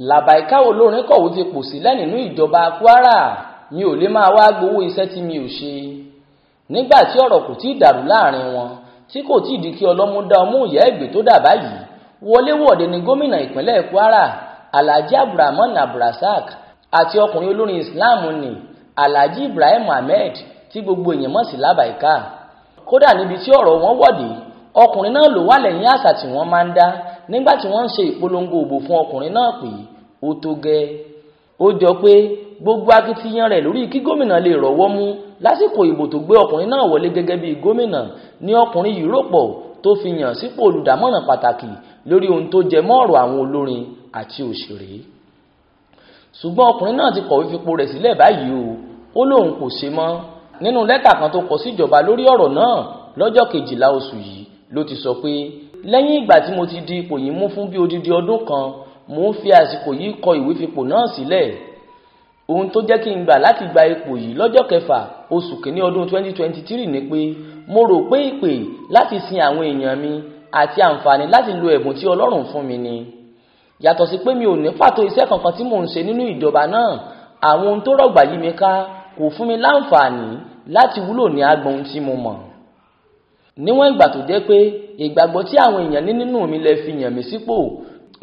Labaeka Olorin Kọwe ti pò sílẹ̀ nínú ìjọba Kwara. Mi ò lè máa wá gbowó iṣẹ́ tí mi ò ṣe. Nígbà tí ọ̀rọ̀ kò tíì dàrú láàrin wọn, tí kò tíì di kí ọlọ́mú dá ọmú ìyá ẹ̀gbẹ́ tó dà báyìí, wọléwọ̀de ni gómìnà ìpínlẹ̀ Kwara Alhaji Abdulrahman Abdulrasaq àti ọkùnrin olórin Islam ni Alhaji Ibrahim Ahmed tí gbogbo èèyàn mọ̀ sí Labaeka. Kódà níbi tí ọ̀rọ̀ wọn wọ̀dé, ọkùnrin náà ló wà lẹ́yìn àṣà tí wọ́n máa ń dá nígbà tí wọ́n ń ṣe ìpolongo òbò fún ọkùnrin náà pé ó tó gẹ́. Ó jọ pé gbogbo akitiyan rẹ̀ lórí kí gómìnà lè rọ́wọ́ mú lásìkò ìbò tó gbé ọkùnrin náà wọlé gẹ́gẹ́ bí gómìnà ní ọkùnrin yìí ròpọ̀ tó fi yàn sípò olùdámọ̀ràn pàtàkì lórí ohun tó jẹ mọ́ ọ̀rọ̀ àwọn olórin àti òṣèré. Ṣùgbọ́n ọkùnrin náà ti kọ̀wé fipò rẹ̀ sílẹ̀ báyìí o, ó lóun kò ṣe mọ́. Nínú lẹ́tà kan tó kọ síjọba lórí ọ̀rọ̀ náà lọ́jọ́ 12 oṣù yìí ló ti sọ pé lẹ́yìn ìgbà tí mo ti di ipò yìí mú fún bí odidi ọdún kan, mo ń fi àsìkò yìí kọ ìwé fipò náà sílẹ̀. Ohun tó jẹ́ kí n gbà láti gba ipò yìí lọ́jọ́ 6 oṣù kìíní ọdún 2023 ni pé mo rò pé ìpè láti sin àwọn èèyàn mi àti àǹfààní láti lo ẹ̀bùn tí Ọlọ́run fún mi ni. Yàtọ̀ sí pé mi ò ní pàtó iṣẹ́ kankan tí mò ń ṣe nínú ìjọba náà, àwọn ohun tó rọ̀gbà yí mi ká kò fún mi láǹfààní láti wúlò ní agbọn tí mo mọ̀. Níwọ̀n ìgbà tó jẹ́ pé ìgbàgbọ́ tí àwọn èèyàn ní nínú mi lè fi yàn mí sípò,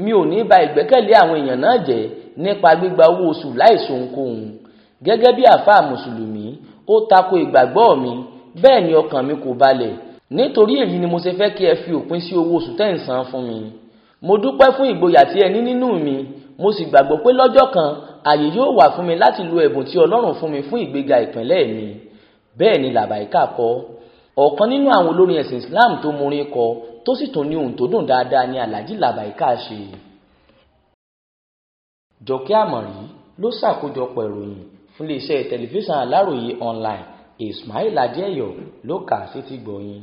mi ò ní ba ìgbẹ́kẹ̀lé àwọn èèyàn náà jẹ́ nípa gbígba owó oṣù láìsọ ohunkóhun. Gẹ́gẹ́ bí àfáà mùsùlùmí, ó tako ìgbàgbọ́ mi, bẹ́ẹ̀ ni ọkàn mi kò balẹ̀. Nítorí èyí ni mo ṣe fẹ́ kí ẹ fi òpin sí owó oṣù tẹ́ ń san fún mi. Mo dúpẹ́ fún ìgboyà tí ẹ ní nínú mi, mo sì gbàgbọ́ pé lọ́jọ́ kan àyè yóò wà fún mi láti lo ẹ̀bùn tí Ọlọ́run fún mi fún ìgbéga ìpínlẹ̀ mi. Bẹ́ẹ̀ ni Labaeka kọ. Ọ̀kan nínú àwọn olórin ẹ̀sìn Islam tó morin kọ tó sì tún ní ohùn tó dùn dáadáa ni Alhaji Labaeka ṣe. Jọkẹ́ Àmọ̀rí ló ṣàkójọpọ̀ ìròyìn fún iléeṣẹ́ tẹlifíṣàn Aláròyé online. Ismail Adéyọ̀ ló kà á sétígbọ̀ọ́ yín.